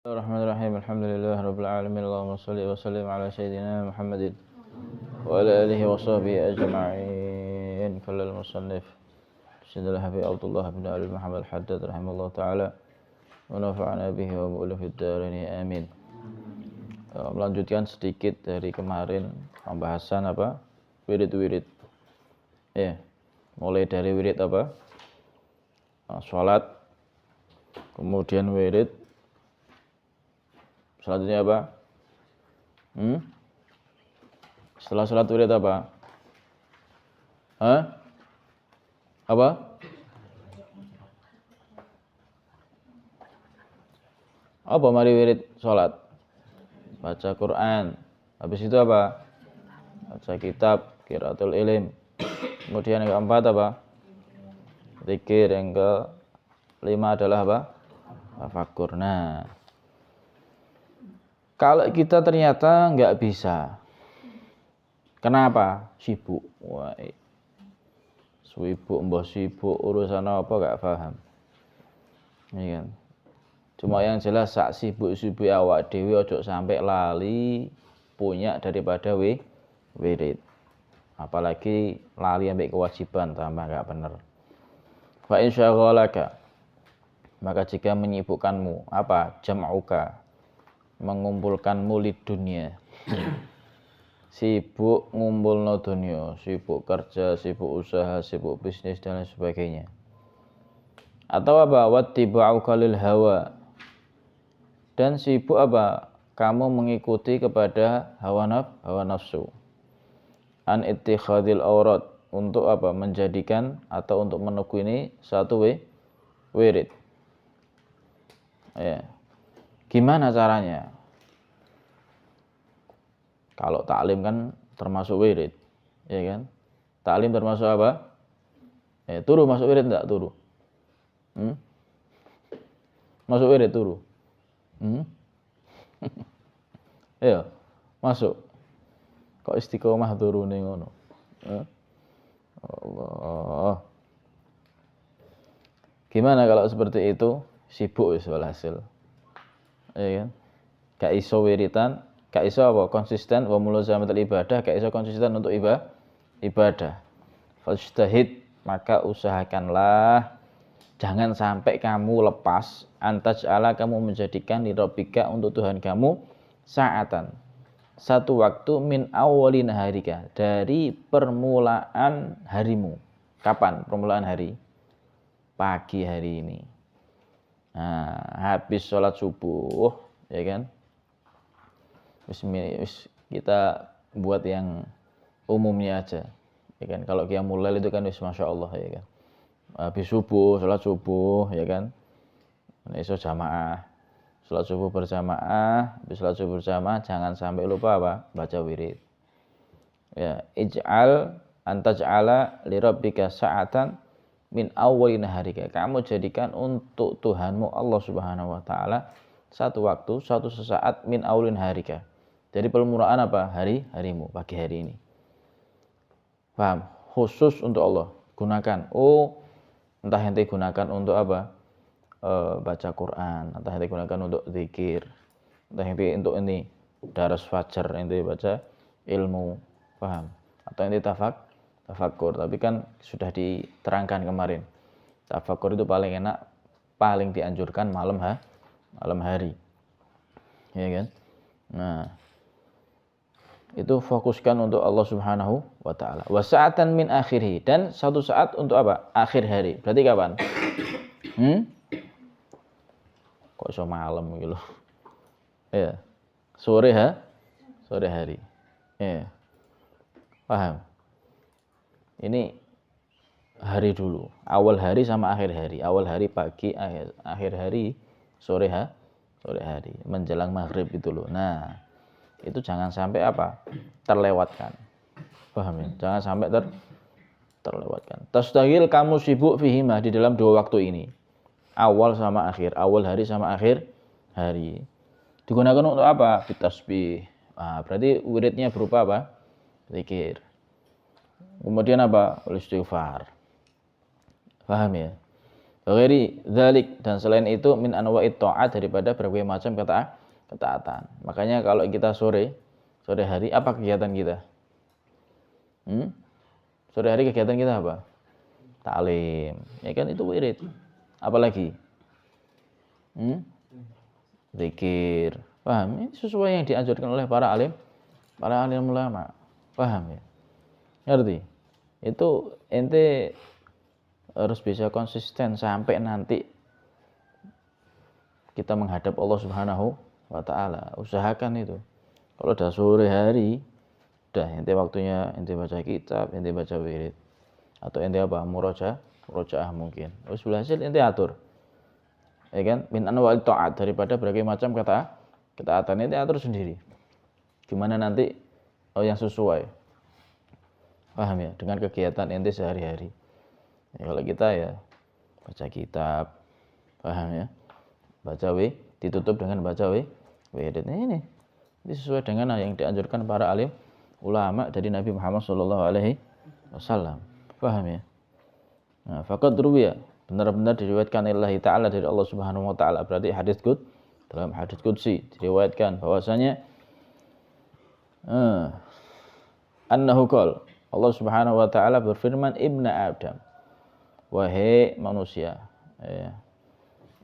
Bismillahirrahmanirrahim. Alhamdulillah rabbil alamin. Allahumma shalli wa sallim ala sayyidina Muhammadin wa ala alihi wa sahbihi ajma'in. Qala al-musannif Sayyidul Habib Abdullah bin Ali Muhammad Haddad rahimahullah taala wa nafa'ana bihi wa bi'ulumihi fid dharain amin. Melanjutkan sedikit dari kemarin pembahasan wirid-wirid. Ya. Mulai dari wirid salat, kemudian wirid selanjutnya setelah salat wirid apa mari wirid salat? Baca Quran. Habis itu baca kitab, qiraatul ilm. Kemudian yang keempat zikir. Yang kelima adalah tafakkur. Nah, kalau kita ternyata nggak bisa, kenapa? Sibuk. Wah, sibuk urusan apa nggak paham. Iya kan? Cuma yang jelas sak sibuk-sibuk awak dhewe ojo sampai lali punya daripada wirid. Apalagi lali ambek kewajiban tambah nggak bener. Fa insyaghalaka, maka jika menyibukkanmu jam'uka, mengumpulkanmu lid dunia. Sibuk ngumpulno dunia, sibuk kerja, sibuk usaha, sibuk bisnis dan lain sebagainya. Atau wattiba'uka lil hawa, dan sibuk kamu mengikuti kepada hawa nafsu. An ittikhadil aurat, untuk menjadikan atau untuk menekuni satu wirid. Ya. Gimana caranya? Kalau taklim kan termasuk wirid, ya kan? Taklim termasuk turu masuk wirid enggak turu? Masuk wirid turu? Ya, masuk. Kok istiqomah turune ngono? Allah. Gimana kalau seperti itu? Sibuk wis walhasil. Ya kan? Gak iso wiritan, gak iso konsisten wa mulazamatul ibadah, gak iso konsisten untuk ibadah. Fajtahid, maka usahakanlah jangan sampai kamu lepas, antaj'ala, kamu menjadikan li rabbika, untuk Tuhan kamu, sa'atan, satu waktu, min awwalin harika, dari permulaan harimu. Kapan permulaan hari? Pagi hari ini. Nah, habis sholat subuh, ya kan? Kita buat yang umumnya aja, ya kan? Kalau qiyamul lail itu kan masya Allah, ya kan? Habis subuh, sholat subuh, ya kan? Esok jamaah, sholat subuh berjamaah. Habis sholat subuh berjamaah jangan sampai lupa baca wirid. Ya, antaj'ala li rabbika sa'atan min awwalin harika, kamu jadikan untuk Tuhanmu Allah Subhanahu wa taala satu waktu, satu sesaat, min awwalin harika, dari permulaan harimu, pagi hari ini. Paham? Khusus untuk Allah gunakan. Entah ente gunakan untuk baca Quran, entah ente gunakan untuk zikir, entah ente untuk ini daras fajar, ente baca ilmu, paham? Atau ente tafakkur. Tapi kan sudah diterangkan kemarin, tafakkur itu paling enak, paling dianjurkan malam hari, ya kan? Nah, itu fokuskan untuk Allah Subhanahu wa taala. Wa sa'atan min akhirih, dan satu saat untuk akhir hari. Berarti kapan? Kok iso malam gitu loh. Ya. Sore hari. Ya. Paham? Ini hari dulu. Awal hari sama akhir hari. Awal hari pagi, akhir hari sore hari. Menjelang maghrib itu loh. Nah, itu jangan sampai terlewatkan. Paham ya? Jangan sampai terlewatkan. Tastagil, kamu sibuk fihima, di dalam dua waktu ini. Awal sama akhir, awal hari sama akhir hari. Digunakan untuk Bitasbih. Berarti wiridnya berupa zikir. Kemudian istighfar. Paham ya? Ghairi dzalik, dan selain itu min anwa'it ta'at, daripada berbagai macam ketaatan. Makanya kalau kita sore hari apa kegiatan kita? Sore hari kegiatan kita apa? Ta'lim. Ya kan, itu wirid. Apalagi? Zikir. Paham? Ini sesuai yang dianjurkan oleh para alim ulama. Paham ya? Ngerti? Itu ente harus bisa konsisten sampai nanti kita menghadap Allah Subhanahu wa taala. Usahakan itu. Kalau udah sore hari, udah ente waktunya ente baca kitab, ente baca wirid. Atau ente apa? Murojaah mungkin. Terus berhasil ente atur. Ya kan? Min anwa'il ta'at, daripada berbagai macam ketaatan ente atur sendiri. Gimana nanti yang sesuai. Paham ya? Dengan kegiatan ente sehari-hari. Ya, kalau kita ya baca kitab, paham ya? Baca ditutup dengan baca wirid. Ini sesuai dengan yang dianjurkan para alim ulama dari Nabi Muhammad SAW. Paham ya? Nah, faqad ruwiya, benar-benar diriwayatkan Allah Ta'ala dari Allah Subhanahu wa taala, berarti dalam hadis qudsi diriwayatkan bahwasanya annahu qala, Allah Subhanahu wa taala berfirman, ibna Adam, wahai manusia, ya,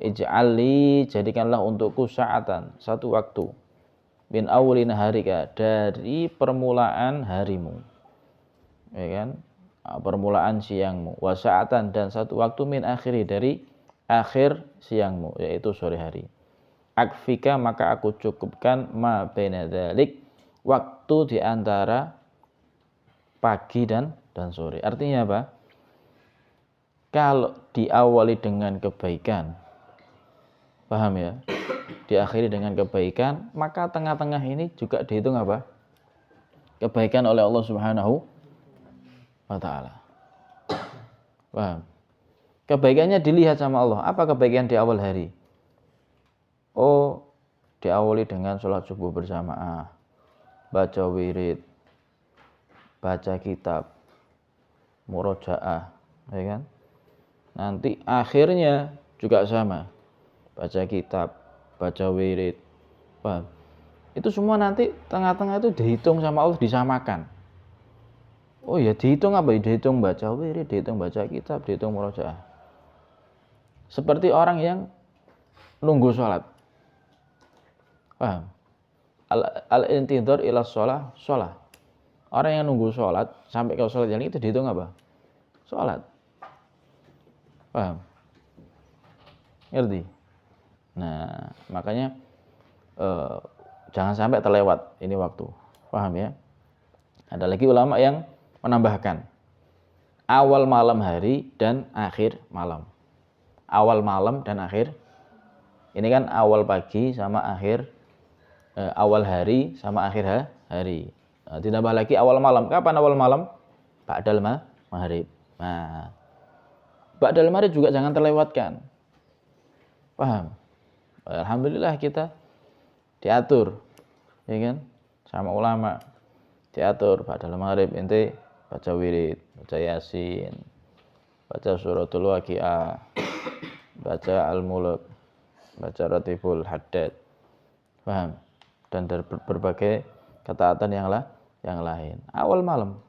ij'alli, jadikanlah untukku sa'atan, satu waktu, min awli naharika, dari permulaan harimu, ya kan, permulaan siangmu, wa sa'atan, dan satu waktu, min akhiri, dari akhir siangmu, yaitu sore hari. Akfika, maka aku cukupkan, ma baina dzalik, waktu di antara pagi dan sore. Artinya apa? Kalau diawali dengan kebaikan, paham ya? Diakhiri dengan kebaikan, maka tengah-tengah ini juga dihitung apa? Kebaikan oleh Allah Subhanahu wa taala. Paham? Kebaikannya dilihat sama Allah. Apa kebaikan di awal hari? Oh, diawali dengan sholat subuh berjamaah, baca wirid, baca kitab, murojaah, ya kan? Nanti akhirnya juga sama, baca kitab, baca wirid, paham? Itu semua nanti tengah-tengah itu dihitung sama Allah, disamakan. Oh ya, dihitung apa? Dihitung baca wirid, dihitung baca kitab, dihitung murojaah. Seperti orang yang nunggu sholat, paham? Al-intidhar ila sholat. Orang yang nunggu sholat sampai ke sholat yang itu dihitung apa? Sholat. Paham? Ngerti? Nah, makanya jangan sampai terlewat ini waktu. Paham ya? Ada lagi ulama yang menambahkan awal malam hari dan akhir malam. Awal malam dan akhir. Ini kan awal pagi sama akhir, awal hari sama akhir hari. Nah, ditambah lagi awal malam. Kapan awal malam? Ba'dal maghrib. Nah, ba'dal maghrib juga jangan terlewatkan. Paham? Alhamdulillah kita diatur, ya kan? Sama ulama. Diatur ba'dal maghrib ente baca wirid, baca yasin, baca suratul waqiah, baca al-mulk, baca ratibul haddad. Paham? Dan berbagai ketaatan yang lain. Awal malam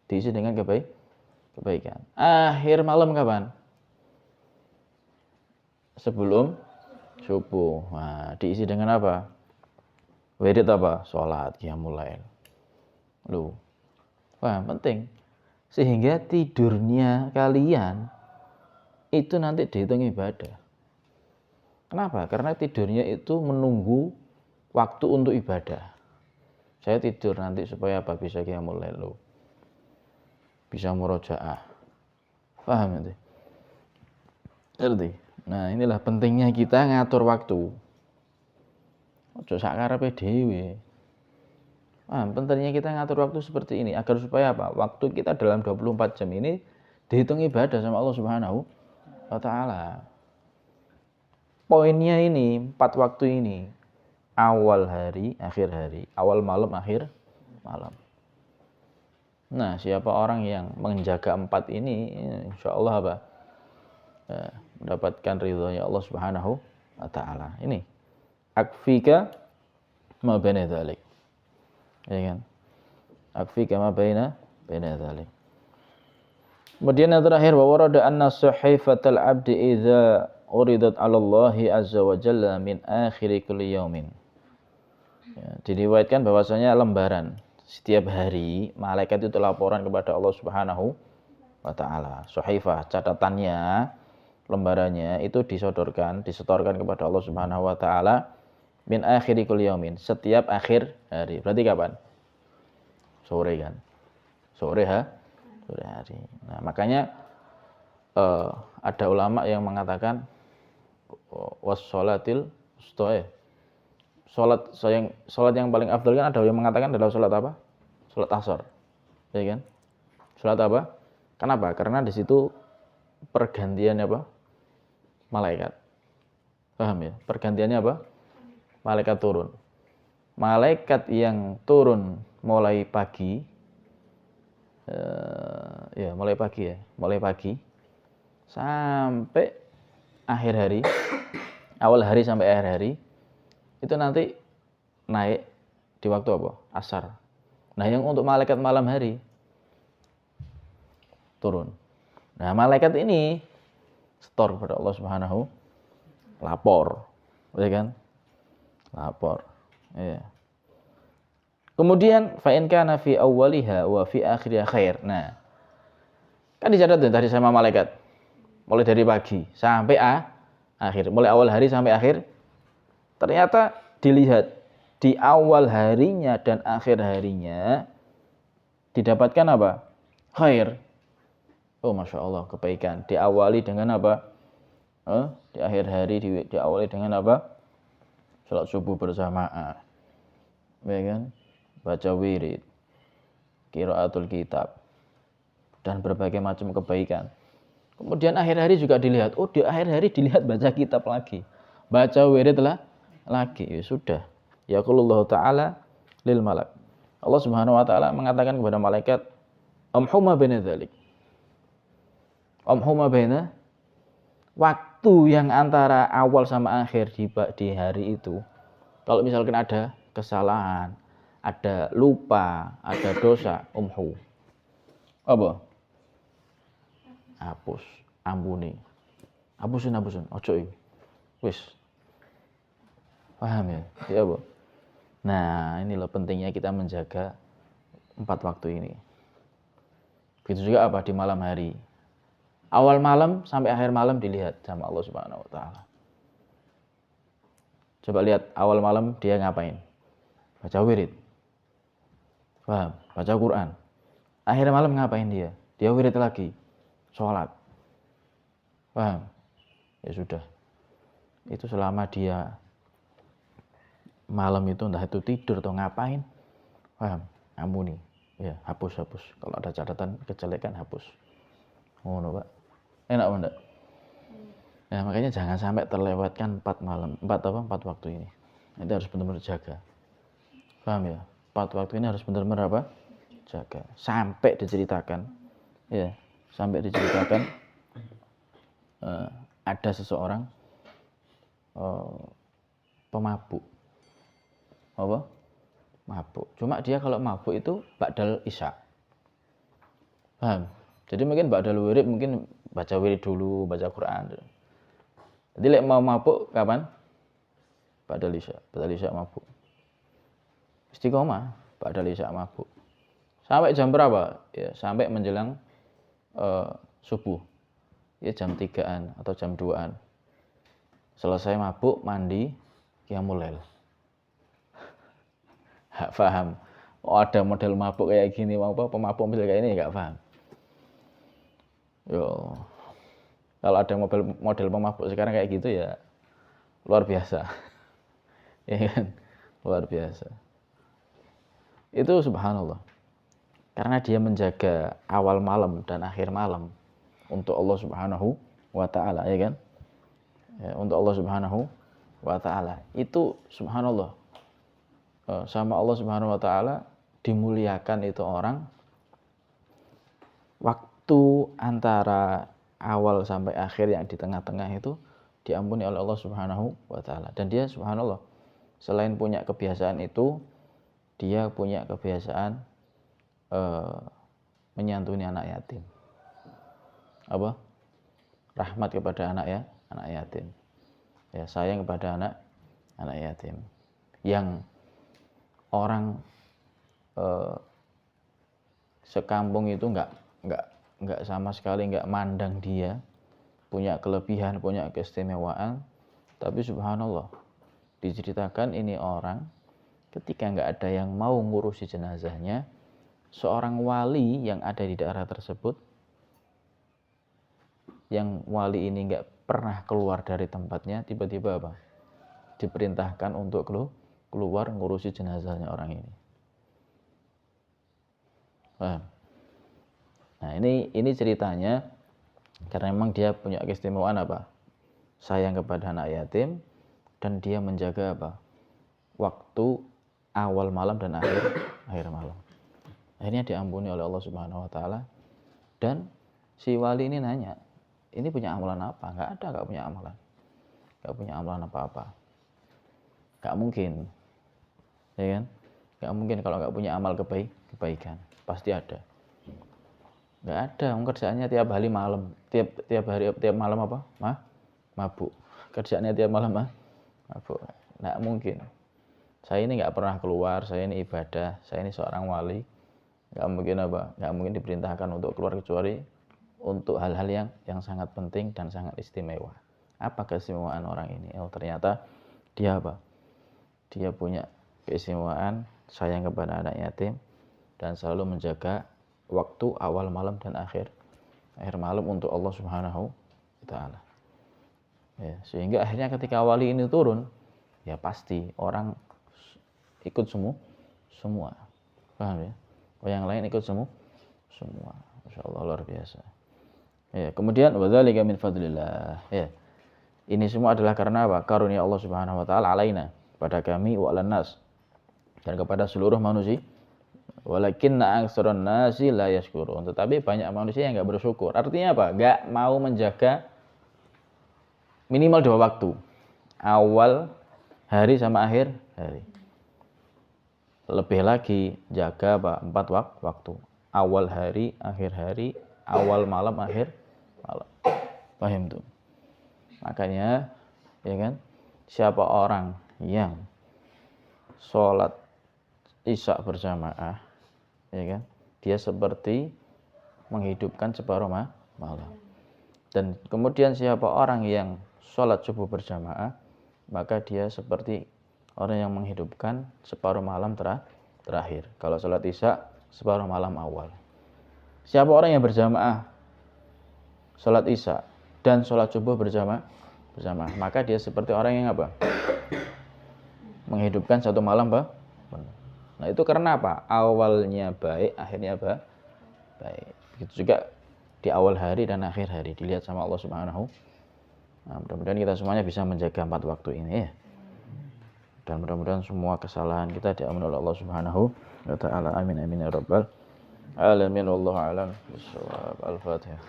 diisi dengan kebaikan. Akhir malam kapan? Sebelum subuh. Nah, diisi dengan apa? Wirid apa? Sholat, qiyamul lail. Paham? Penting. Sehingga tidurnya kalian itu nanti dihitung ibadah. Kenapa? Karena tidurnya itu menunggu waktu untuk ibadah. Saya tidur nanti supaya apa? Bisa qiyamul lail, bisa murojaah. Paham nanti? Ngerti? Nah, inilah pentingnya kita ngatur waktu. Ojo sak karepe dhewe. Paham? Pentingnya kita ngatur waktu seperti ini agar supaya apa? Waktu kita dalam 24 jam ini dihitung ibadah sama Allah Subhanahu wa taala. Poinnya ini, 4 waktu ini. Awal hari, akhir hari, awal malam, akhir malam. Nah, siapa orang yang menjaga 4 ini, insya Allah apa? mendapatkan ridhonya Allah Subhanahu wa taala. Ini akfika ma baina dzalik. Ya kan? Akfika ma baina dzalik. Kemudian yang terakhir, wa warada anna sahifatal abdi idza uridat 'ala Allah azza wa jalla min akhir kulli yaumin. Ya, diriwayatkan bahwasanya lembaran setiap hari malaikat itu laporan kepada Allah Subhanahu wa taala. Sahifah catatannya, lembarannya itu disetorkan kepada Allah Subhanahu wa taala min akhir kulli yaumin, setiap akhir hari. Berarti kapan? Sore kan? Sore hari. Nah, makanya ada ulama yang mengatakan wassalatil wusta. Salat yang paling afdal kan ada yang mengatakan adalah salat apa? Salat asar. Ya kan? Salat apa? Kenapa? Karena di situ pergantiannya apa? Malaikat. Paham ya? Pergantiannya apa? Malaikat turun. Malaikat yang turun mulai pagi, mulai pagi sampai akhir hari, awal hari sampai akhir hari, itu nanti naik di waktu apa? Asar. Nah, yang untuk malaikat malam hari turun. Nah, malaikat ini setor kepada Allah Subhanahu, lapor, ya kan? Lapor. Ya. Kemudian fa in kana fi awwaliha wa fi akhiriha khair. Nah, kan dicatat tadi sama malaikat. Mulai dari pagi sampai akhir, mulai awal hari sampai akhir. Ternyata dilihat di awal harinya dan akhir harinya didapatkan apa? Khair. Oh, Masya Allah, kebaikan. Diawali dengan apa? Di akhir hari diawali dengan apa? Salat subuh berjamaah. Ya kan? Baca wirid, qiraatul kitab, dan berbagai macam kebaikan. Kemudian akhir hari juga dilihat. Oh, di akhir hari dilihat baca kitab lagi. Baca wirid lagi. Ya sudah. Yaqulullahu ta'ala lil malak. Allah Subhanahu wa taala mengatakan kepada malaikat, amhuma baina dzalik. Amhuma baina, waktu yang antara awal sama akhir di hari itu. Kalau misalkan ada kesalahan, ada lupa, ada dosa, umhu. Apa? Hapus, ampuni. Hapusin, ojo iki. Wis. Paham ya? Ya, Bu. Nah, inilah pentingnya kita menjaga 4 waktu ini. Begitu juga apa di malam hari. Awal malam sampai akhir malam dilihat sama Allah Subhanahu wa taala. Coba lihat awal malam dia ngapain? Baca wirid. Paham? Baca Quran. Akhir malam ngapain dia? Dia wirid lagi. Sholat. Paham? Ya sudah. Itu selama dia malam itu entah itu tidur atau ngapain. Paham? Ampuni. Ya, hapus. Kalau ada catatan kejelekan hapus. Ngono, Pak. Enak enggak? Nah, makanya jangan sampai terlewatkan 4 waktu ini. Itu harus benar-benar jaga. Paham ya? 4 waktu ini harus benar-benar apa? Jaga. Sampai diceritakan. Ya, sampai diceritakan ada seseorang pemabuk. Apa? Mabuk. Cuma dia kalau mabuk itu ba'dal isya. Paham? Jadi mungkin ba'dal wirid mungkin baca wirid dulu, baca Quran. Jadi lek mau mabuk kapan? Ba'dal isya mabuk. Istiqomah, ba'dal isya mabuk. Sampai jam berapa? Ya, sampai menjelang subuh. Ya jam 3-an atau jam 2-an. Selesai mabuk, mandi, qiyamul lail. Gak paham. Oh, ada model mabuk kayak gini, pemabuk model kayak ini gak paham. Yo. Kalau ada model pemabuk sekarang kayak gitu ya luar biasa. Ya kan? Luar biasa. Itu subhanallah. Karena dia menjaga awal malam dan akhir malam untuk Allah Subhanahu wa taala, ya kan? Ya, untuk Allah Subhanahu wa taala. Itu subhanallah. Sama Allah Subhanahu wa taala dimuliakan itu orang waktu antara awal sampai akhir yang di tengah-tengah itu diampuni oleh Allah Subhanahu wa taala. Dan dia subhanallah selain punya kebiasaan itu, dia punya kebiasaan menyantuni anak yatim. Apa? Rahmat kepada anak yatim. Ya, sayang kepada anak yatim. Yang orang sekampung itu enggak sama sekali enggak mandang dia punya kelebihan, punya keistimewaan, tapi subhanallah diceritakan ini orang ketika enggak ada yang mau ngurusi jenazahnya, seorang wali yang ada di daerah tersebut, yang wali ini enggak pernah keluar dari tempatnya, tiba-tiba apa? Diperintahkan untuk keluar ngurusi jenazahnya orang ini. Paham? Nah, ini ceritanya karena memang dia punya keistimewaan apa? Sayang kepada anak yatim, dan dia menjaga apa? Waktu awal malam dan akhir malam. Akhirnya diampuni oleh Allah Subhanahu wa taala. Dan si wali ini nanya, "Ini punya amalan apa?" Enggak punya amalan. Enggak punya amalan apa-apa. Enggak mungkin. Ya kan? Enggak mungkin kalau enggak punya amal kebaikan. Pasti ada. Enggak ada, kerjaannya tiap hari malam, tiap malam apa? Mabuk. Kerjaannya tiap malam mabuk. Enggak mungkin. Saya ini enggak pernah keluar, saya ini ibadah, saya ini seorang wali. Enggak mungkin apa? Enggak mungkin diperintahkan untuk keluar kecuali untuk hal-hal yang sangat penting dan sangat istimewa. Apa keistimewaan orang ini? Oh, ternyata dia apa? Dia punya keistimewaan sayang kepada anak yatim dan selalu menjaga waktu awal malam dan akhir malam untuk Allah Subhanahu wa taala. Ya, sehingga akhirnya ketika wali ini turun, ya pasti orang ikut semua. Paham ya? Oh, yang lain ikut semua. Masyaallah, luar biasa. Ya, kemudian wadzalika min fadlillah. Ya. Ini semua adalah karena apa? Karunia Allah Subhanahu wa taala alaina, pada kami wa alan nas, dan kepada seluruh manusia. Walakinna aktsaran nasi la yashkurun. Tetapi banyak manusia yang enggak bersyukur. Artinya apa? Enggak mau menjaga minimal 2 waktu. Awal hari sama akhir hari. Lebih lagi jaga apa? 4 waktu. Awal hari, akhir hari, awal malam, akhir malam. Paham tuh? Makanya ya kan, siapa orang yang sholat isya berjamaah, ya kan, dia seperti menghidupkan separuh malam. Dan kemudian siapa orang yang sholat subuh berjamaah, maka dia seperti orang yang menghidupkan separuh malam terakhir. Kalau sholat isya separuh malam awal. Siapa orang yang berjamaah sholat isya dan sholat subuh berjamaah, maka dia seperti orang yang apa? Menghidupkan satu malam penuh. Nah, itu karena apa? Awalnya baik, akhirnya baik. Begitu juga di awal hari dan akhir hari dilihat sama Allah Subhanahu. Nah, mudah-mudahan kita semuanya bisa menjaga 4 waktu ini ya. Dan mudah-mudahan semua kesalahan kita diampuni oleh Allah Subhanahu wa taala. Amin amin ya rabbal alamin. Wallahu a'lam bishawab. Al-Fatihah.